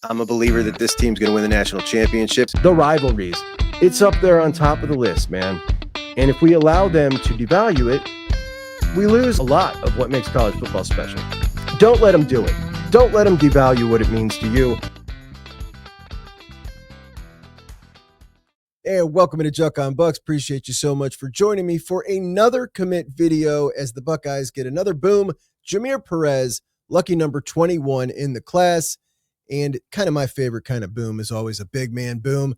I'm a believer that this team's going to win the national championships. The rivalries, it's up there on top of the list, man. And if we allow them to devalue it, we lose a lot of what makes college football special. Don't let them do it. Don't let them devalue what it means to you. And welcome to Juck on Bucks. Appreciate you so much for joining me for another commit video as the Buckeyes get another boom. JJ Perez, lucky number 21 in the class. And kind of my favorite kind of boom is always a big man boom.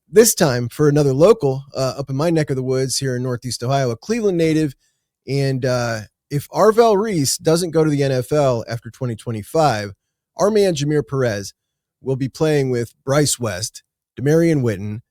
This time for another local up in my neck of the woods here in Northeast Ohio, a Cleveland native. And if Arvell Reese doesn't go to the NFL after 2025, our man JJ Perez will be playing with Bryce West, Demarion Witten,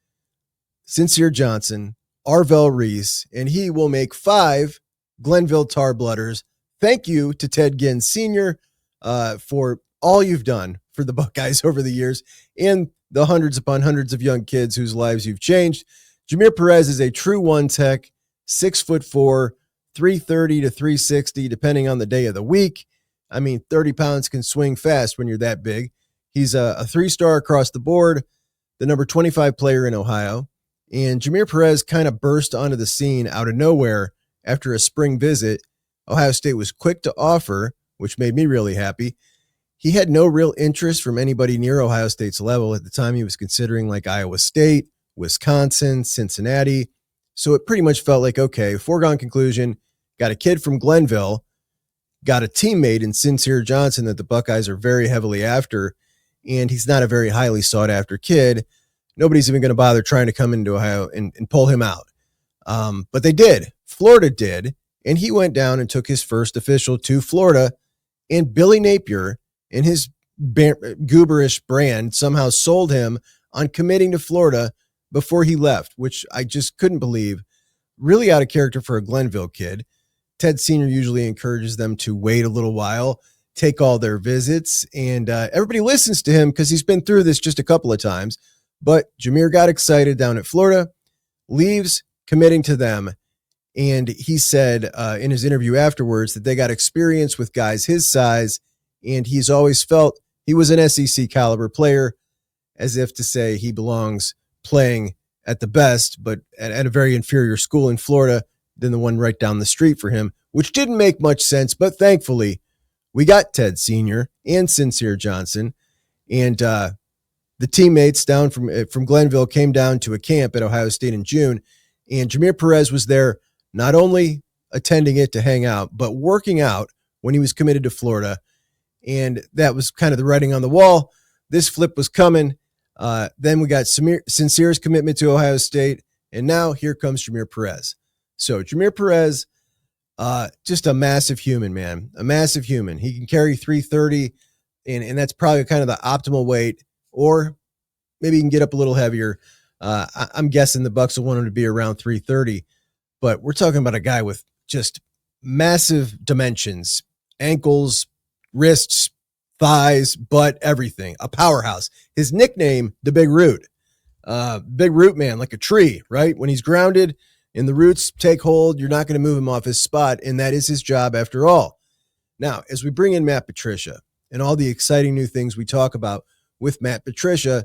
Sincere Johnson, Arvell Reese, and he will make 5 Glenville Tar Blooders. Thank you to Ted Ginn Sr. For all you've done for the Buckeyes over the years and the hundreds upon hundreds of young kids whose lives you've changed. JJ Perez is a true one tech, 6'4", 330 to 360, depending on the day of the week. I mean, 30 pounds can swing fast when you're that big. He's a 3-star across the board, the number 25 player in Ohio. And JJ Perez kind of burst onto the scene out of nowhere after a spring visit. Ohio State was quick to offer, which made me really happy. He had no real interest from anybody near Ohio State's level. At the time, he was considering like Iowa State, Wisconsin, Cincinnati. So it pretty much felt like, okay, foregone conclusion, got a kid from Glenville, got a teammate in Sincere Johnson that the Buckeyes are very heavily after, and he's not a very highly sought after kid. Nobody's even going to bother trying to come into Ohio and pull him out. But they did. Florida did, and he went down and took his first official to Florida, and Billy Napier and his gooberish brand somehow sold him on committing to Florida before he left, which I just couldn't believe. Really out of character for a Glenville kid. Ted Sr. usually encourages them to wait a little while, take all their visits, and everybody listens to him because he's been through this just a couple of times. But JJ got excited down at Florida, leaves, committing to them, and he said in his interview afterwards that they got experience with guys his size, and he's always felt he was an SEC caliber player, as if to say he belongs playing at the best, but at a very inferior school in Florida than the one right down the street for him, which didn't make much sense. But thankfully, we got Ted Sr. and Sincere Johnson, and the teammates down from Glenville came down to a camp at Ohio State in June, and JJ Perez was there not only attending it to hang out, but working out when he was committed to Florida. And that was kind of the writing on the wall. This flip was coming. Then we got Sincere's commitment to Ohio State. And now here comes JJ Perez. So JJ Perez, just a massive human, man. A massive human. He can carry 330, and that's probably kind of the optimal weight. Or maybe he can get up a little heavier. I'm guessing the Bucs will want him to be around 330. But we're talking about a guy with just massive dimensions, ankles, wrists, thighs, butt, everything. A powerhouse. His nickname, the Big Root. Big Root man, like a tree, right? When he's grounded and the roots take hold, you're not going to move him off his spot, and that is his job after all. Now, as we bring in Matt Patricia and all the exciting new things we talk about with Matt Patricia,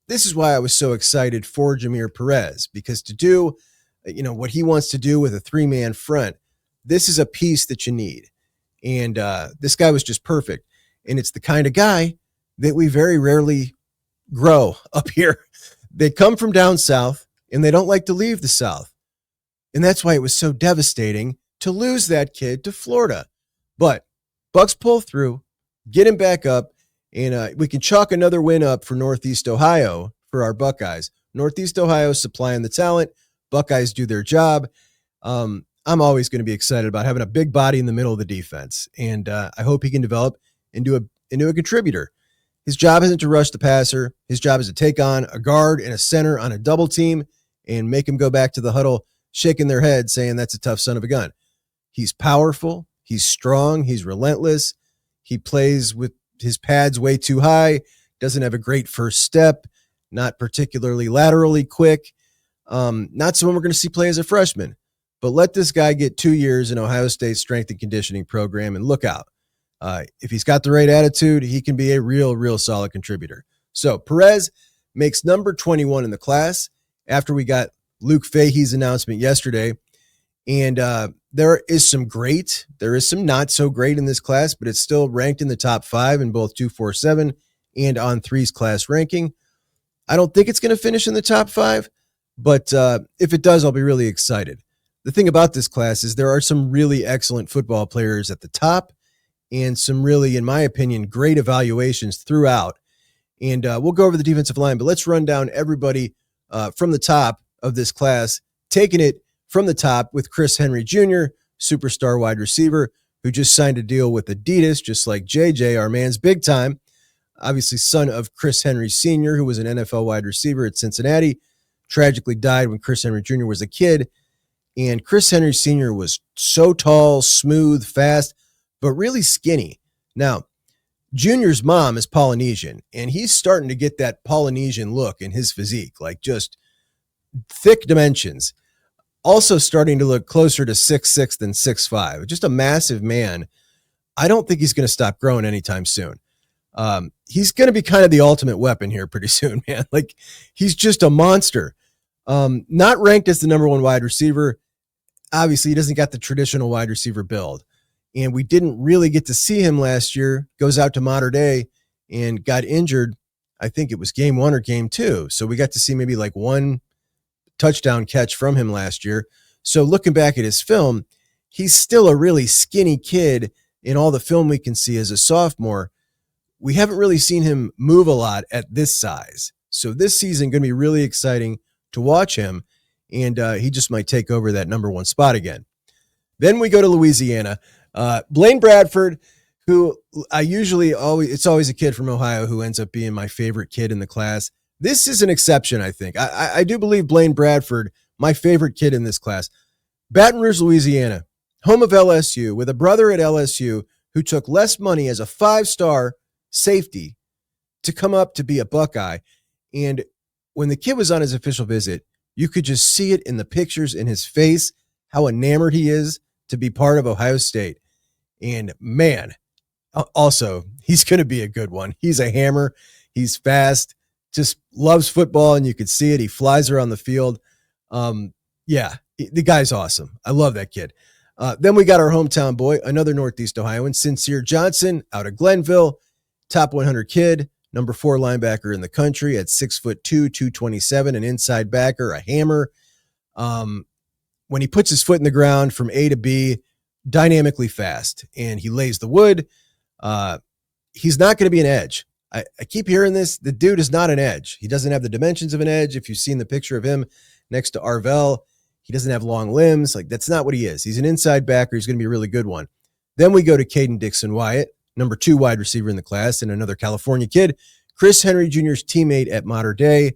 this is why I was so excited for JJ Perez, because to do, what he wants to do with a 3-man front, this is a piece that you need. And this guy was just perfect. And it's the kind of guy that we very rarely grow up here. They come from down south, and they don't like to leave the South. And that's why it was so devastating to lose that kid to Florida. But Bucks pull through, get him back up, and we can chalk another win up for Northeast Ohio for our Buckeyes. Northeast Ohio supplying the talent. Buckeyes do their job. I'm always going to be excited about having a big body in the middle of the defense. And I hope he can develop into a contributor. His job isn't to rush the passer. His job is to take on a guard and a center on a double team and make him go back to the huddle, shaking their head, saying that's a tough son of a gun. He's powerful. He's strong. He's relentless. He plays with his pads way too high, doesn't have a great first step, not particularly laterally quick. Not someone we're going to see play as a freshman. But let this guy get 2 years in Ohio State's strength and conditioning program and look out. If he's got the right attitude, he can be a real solid contributor. So Perez makes number 21 in the class after we got Luke Fahey's announcement yesterday. And there is some great, there is some not so great in this class, but it's still ranked in the top 5 in both 247 and on 3's class ranking. I don't think it's going to finish in the top 5, but if it does, I'll be really excited. The thing about this class is there are some really excellent football players at the top and some really, in my opinion, great evaluations throughout. And we'll go over the defensive line, but let's run down everybody from the top of this class, taking it from the top with Chris Henry Jr., superstar wide receiver, who just signed a deal with Adidas, just like JJ, our man's big time. Obviously, son of Chris Henry Sr., who was an NFL wide receiver at Cincinnati, tragically died when Chris Henry Jr. was a kid. And Chris Henry Sr. was so tall, smooth, fast, but really skinny. Now, Junior's mom is Polynesian, and he's starting to get that Polynesian look in his physique, like just thick dimensions. Also starting to look closer to 6'6" than 6'5". Just a massive man. I don't think he's going to stop growing anytime soon. He's going to be kind of the ultimate weapon here pretty soon, man. Like, he's just a monster. Not ranked as the number 1 wide receiver. Obviously, he doesn't got the traditional wide receiver build. And we didn't really get to see him last year. Goes out to Mater Dei and got injured. I think it was game 1 or game 2. So we got to see maybe like 1 touchdown catch from him last year. So looking back at his film, he's still a really skinny kid in all the film we can see as a sophomore. We haven't really seen him move a lot at this size. So this season going to be really exciting to watch him. And he just might take over that number 1 spot again. Then we go to Louisiana. Blaine Bradford, who it's always a kid from Ohio who ends up being my favorite kid in the class. This is an exception, I think. I do believe Blaine Bradford, my favorite kid in this class. Baton Rouge, Louisiana, home of LSU, with a brother at LSU who took less money as a 5-star safety to come up to be a Buckeye. And when the kid was on his official visit, you could just see it in the pictures in his face, how enamored he is to be part of Ohio State. And man, also, he's going to be a good one. He's a hammer. He's fast, just loves football, and you could see it. He flies around the field. Yeah, the guy's awesome. I love that kid. Then we got our hometown boy, another Northeast Ohioan, Sincere Johnson out of Glenville, top 100 kid, number 4 linebacker in the country at 6'2", 227, an inside backer, a hammer. When he puts his foot in the ground from A to B, dynamically fast, and he lays the wood. He's not going to be an edge. I keep hearing this. The dude is not an edge. He doesn't have the dimensions of an edge. If you've seen the picture of him next to Arvell, he doesn't have long limbs. Like, that's not what he is. He's an inside backer. He's going to be a really good one. Then we go to Caden Dixon-Wyatt, number 2 wide receiver in the class, and another California kid. Chris Henry Jr.'s teammate at Mater Dei,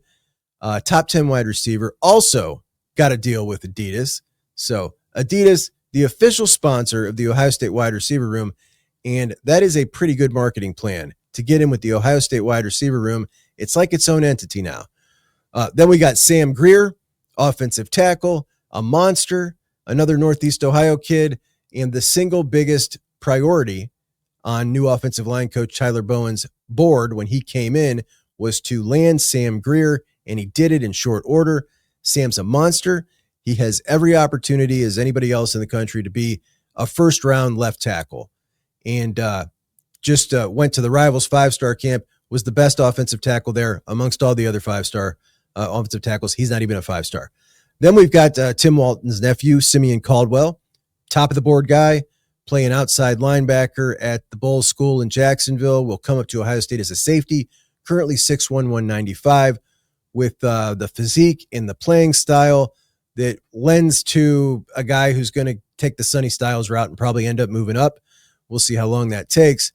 top 10 wide receiver, also got a deal with Adidas. So Adidas, the official sponsor of the Ohio State wide receiver room, and that is a pretty good marketing plan to get in with the Ohio State wide receiver room. It's like its own entity now. Then we got Sam Greer, offensive tackle, a monster, another Northeast Ohio kid, and the single biggest priority on new offensive line coach Tyler Bowen's board when he came in was to land Sam Greer, and he did it in short order. Sam's a monster. He has every opportunity as anybody else in the country to be a first-round left tackle. And just went to the Rivals 5-star camp, was the best offensive tackle there amongst all the other 5-star offensive tackles. He's not even a 5-star. Then we've got Tim Walton's nephew, Simeon Caldwell, top of the board guy, playing outside linebacker at the Bulls School in Jacksonville, will come up to Ohio State as a safety, currently 6'1", 195, with the physique and the playing style that lends to a guy who's going to take the Sonny Styles route and probably end up moving up. We'll see how long that takes,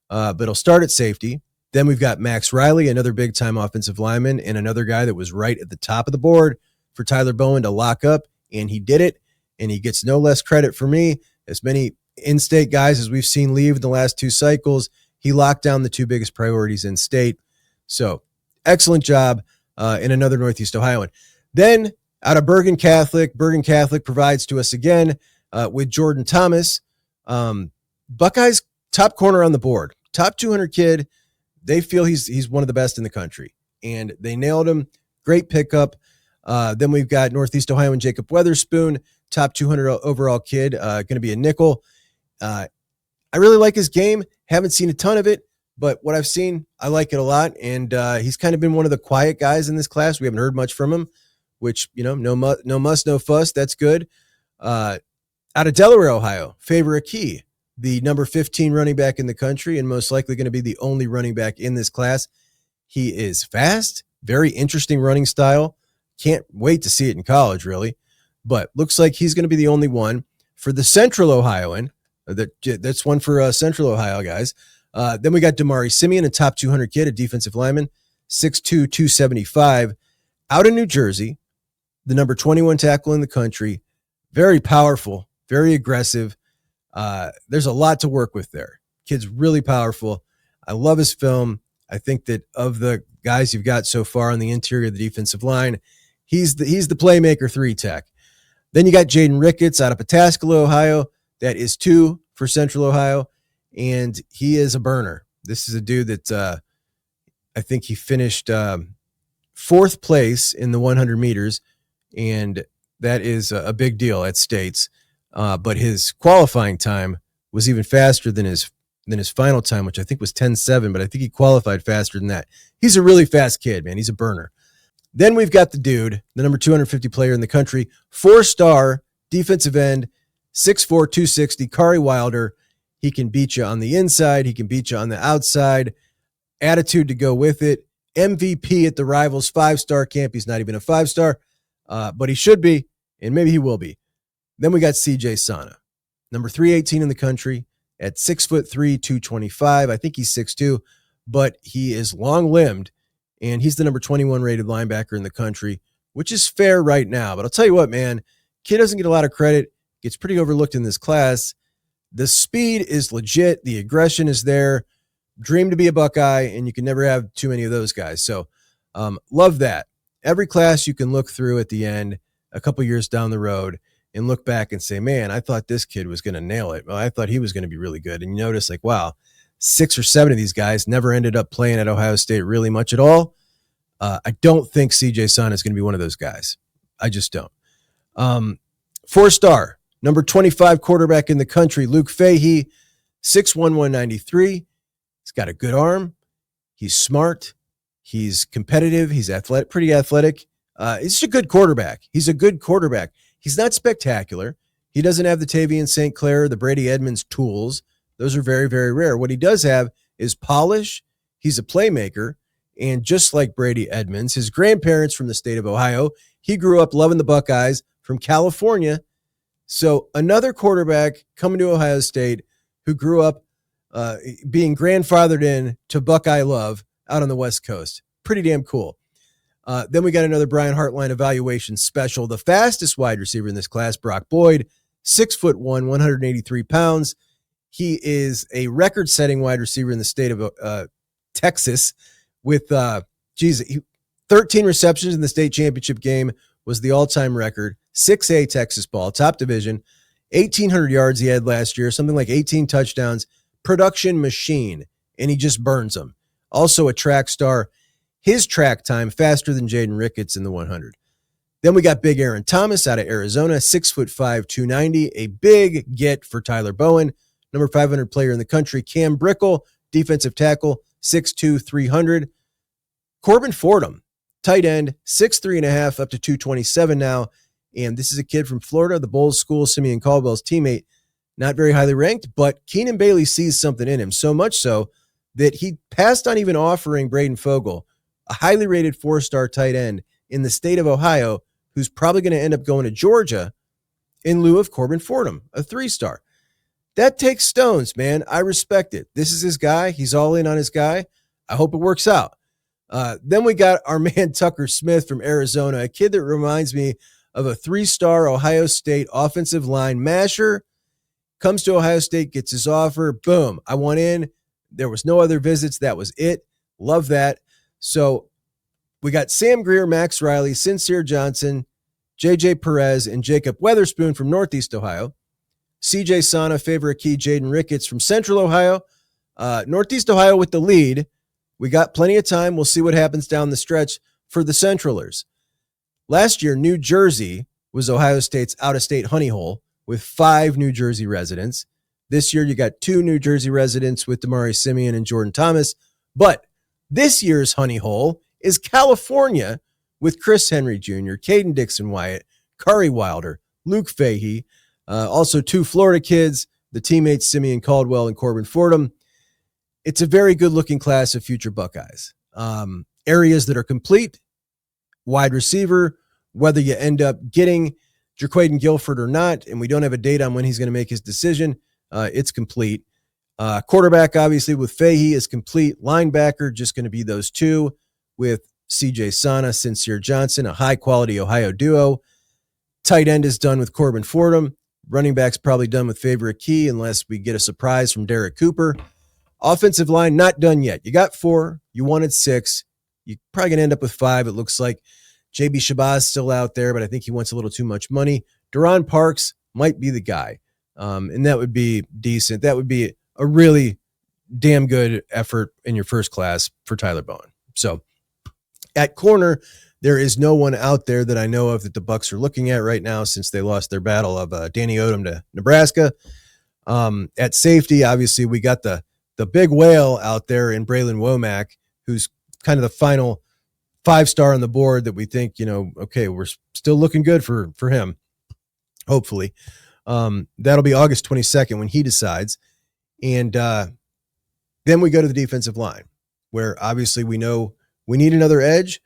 but he'll start at safety. Then we've got Max Riley, another big-time offensive lineman, and another guy that was right at the top of the board for Tyler Bowen to lock up, and he did it, and he gets no less credit for me. As many in-state guys as we've seen leave in the last 2 cycles, he locked down the 2 biggest priorities in-state. So, excellent job in another Northeast Ohioan. Then, out of Bergen Catholic provides to us again with Jordan Thomas. Buckeyes top corner on the board, top 200 kid. They feel he's one of the best in the country, and they nailed him. Great pickup. Then we've got Northeast Ohio and Jacob Weatherspoon, top 200 overall kid, going to be a nickel. I really like his game. Haven't seen a ton of it, but what I've seen, I like it a lot. And he's kind of been one of the quiet guys in this class. We haven't heard much from him, which, no muss, no fuss. That's good. Out of Delaware, Ohio, Favor Akey, the number 15 running back in the country and most likely going to be the only running back in this class. He is fast, very interesting running style. Can't wait to see it in college, really. But looks like he's going to be the only one. For the Central Ohioan, that's one for Central Ohio guys. Then we got Damari Simeon, a top 200 kid, a defensive lineman, 6'2", 275, out of New Jersey, the number 21 tackle in the country. Very powerful, very aggressive. There's a lot to work with there. Kid's really powerful. I love his film. I think that of the guys you've got so far on the interior of the defensive line, he's the playmaker 3 tech. Then you got Jaden Ricketts out of Pataskala, Ohio. That is 2 for Central Ohio, and he is a burner. This is a dude that I think he finished 4th place in the 100 meters, and that is a big deal at States. But his qualifying time was even faster than his final time, which I think was 10.7, but I think he qualified faster than that. He's a really fast kid, man. He's a burner. Then we've got the dude, the number 250 player in the country, 4-star defensive end, 6'4", 260, Kari Wilder. He can beat you on the inside. He can beat you on the outside. Attitude to go with it. MVP at the Rivals 5-star camp. He's not even a 5-star, but he should be, and maybe he will be. Then we got CJ Sana, number 318 in the country at 6'3", 225. I think he's 6'2", but he is long-limbed, and he's the number 21 rated linebacker in the country, which is fair right now. But I'll tell you what, man, kid doesn't get a lot of credit. Gets pretty overlooked in this class. The speed is legit. The aggression is there. Dream to be a Buckeye, and you can never have too many of those guys. So love that. Every class you can look through at the end, a couple years down the road, and look back and say, man, I thought this kid was going to nail it. Well, I thought he was going to be really good. And you notice, like, wow, 6 or 7 of these guys never ended up playing at Ohio State really much at all. I don't think CJ Sana is going to be one of those guys. I just don't. 4-star, number 25 quarterback in the country, Luke Fahey, 6'1", 193. He's got a good arm. He's smart. He's competitive. He's athletic, pretty athletic. He's just a good quarterback. He's a good quarterback. He's not spectacular. He doesn't have the Tavian St. Clair, the Brady Edmonds tools. Those are very, very rare. What he does have is polish. He's a playmaker. And just like Brady Edmonds, his grandparents from the state of Ohio, he grew up loving the Buckeyes from California. So another quarterback coming to Ohio State who grew up being grandfathered in to Buckeye love out on the West Coast. Pretty damn cool. Then we got another Brian Hartline evaluation special. The fastest wide receiver in this class, Brock Boyd, 6'1", 183 pounds. He is a record-setting wide receiver in the state of Texas with 13 receptions in the state championship game was the all-time record. 6A Texas ball, top division. 1,800 yards he had last year, something like 18 touchdowns. Production machine, and he just burns them. Also a track star. His track time faster than Jaden Ricketts in the 100. Then we got Big Aaron Thomas out of Arizona, 6'5", 290. A big get for Tyler Bowen, number 500 player in the country. Cam Brickle, defensive tackle, 6'2", 300. Corbin Fordham, tight end, 6'3.5", up to 227 now. And this is a kid from Florida, the Bulls school, Simeon Caldwell's teammate. Not very highly ranked, but Keenan Bailey sees something in him, so much so that he passed on even offering Braden Fogel, a highly rated 4-star tight end in the state of Ohio, who's probably going to end up going to Georgia in lieu of Corbin Fordham, a 3-star. That takes stones, man. I respect it. This is his guy. He's all in on his guy. I hope it works out. Then we got our man Tucker Smith from Arizona, a kid that reminds me of a 3-star Ohio State offensive line masher. Comes to Ohio State, gets his offer. Boom. I want in. There was no other visits. That was it. Love that. So we got Sam Greer, Max Riley, Sincere Johnson, JJ Perez, and Jacob Weatherspoon from Northeast Ohio. CJ Sana, favorite key, Jaden Ricketts from Central Ohio. Northeast Ohio with the lead. We got plenty of time. We'll see what happens down the stretch for the Centralers. Last year, New Jersey was Ohio State's out-of-state honey hole with 5 New Jersey residents. This year, you got 2 New Jersey residents with Damari Simeon and Jordan Thomas. But this year's honey hole is California with Chris Henry Jr., Caden Dixon-Wyatt, Kari Wilder, Luke Fahey, also 2 Florida kids, the teammates Simeon Caldwell and Corbin Fordham. It's a very good-looking class of future Buckeyes. Areas that are complete, wide receiver, whether you end up getting Jaquaden Guilford or not, and we don't have a date on when he's going to make his decision, it's complete. Quarterback, obviously, with Fahey is complete. Linebacker, just going to be those 2 with CJ Sana, Sincere Johnson, a high-quality Ohio duo. Tight end is done with Corbin Fordham. Running back's probably done with Favorite Key unless we get a surprise from Derek Cooper. Offensive line, not done yet. You got 4. You wanted 6. You're probably going to end up with 5. It looks like JB Shabazz still out there, but I think he wants a little too much money. Duron Parks might be the guy, and that would be decent. That would be a really damn good effort in your first class for Tyler Bowen. So at corner, there is no one out there that I know of that the Bucs are looking at right now since they lost their battle of Danny Odom to Nebraska. At safety, obviously, we got the big whale out there in Braylon Womack, who's kind of the final 5-star on the board that we think, okay, we're still looking good for him, hopefully. That'll be August 22nd when he decides. And then we go to the defensive line, where obviously we know we need another edge.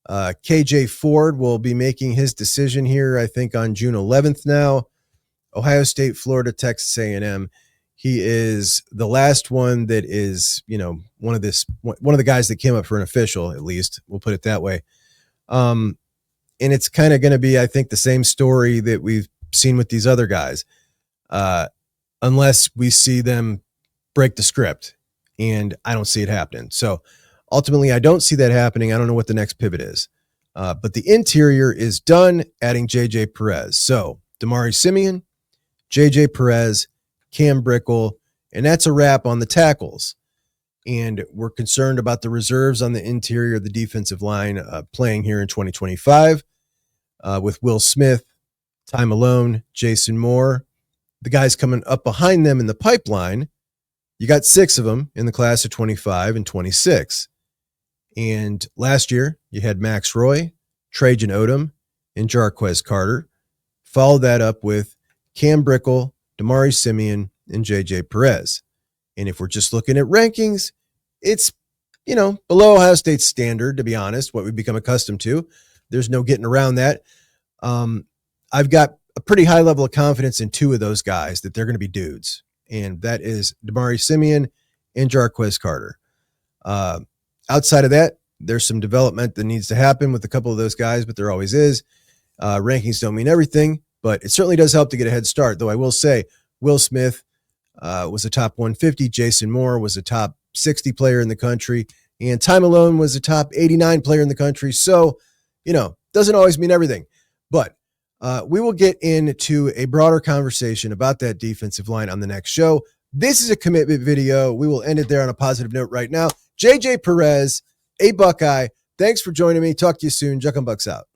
KJ Ford will be making his decision here, I think, on June 11th now. Ohio State, Florida, Texas A&M. He is the last one that is, one of the guys that came up for an official, at least. We'll put it that way. And it's kind of going to be, I think, the same story that we've seen with these other guys, unless we see them break the script, and I don't see it happening. So ultimately, I don't see that happening. I don't know what the next pivot is. But the interior is done, adding JJ Perez. So Damari Simeon, JJ Perez, Cam Brickle, and that's a wrap on the tackles. And we're concerned about the reserves on the interior of the defensive line playing here in 2025 with Will Smith, Ty Malone, Jason Moore. The guys coming up behind them in the pipeline, you got 6 of them in the class of 25 and 26. And last year, you had Max Roy, Trajan Odom, and Jarquez Carter. Followed that up with Cam Brickle, Damari Simeon, and JJ Perez. And if we're just looking at rankings, it's, below Ohio State's standard, to be honest, what we've become accustomed to. There's no getting around that. I've got a pretty high level of confidence in 2 of those guys that they're going to be dudes. And that is Damari Simeon and Jarquez Carter. Outside of that, there's some development that needs to happen with a couple of those guys, but there always is. Rankings don't mean everything, but it certainly does help to get a head start. Though I will say Will Smith was a top 150. Jason Moore was a top 60 player in the country. And Ty Malone was a top 89 player in the country. So, doesn't always mean everything. But we will get into a broader conversation about that defensive line on the next show. This is a commitment video. We will end it there on a positive note right now. JJ Perez, a Buckeye. Thanks for joining me. Talk to you soon. Juck 'em Bucks out.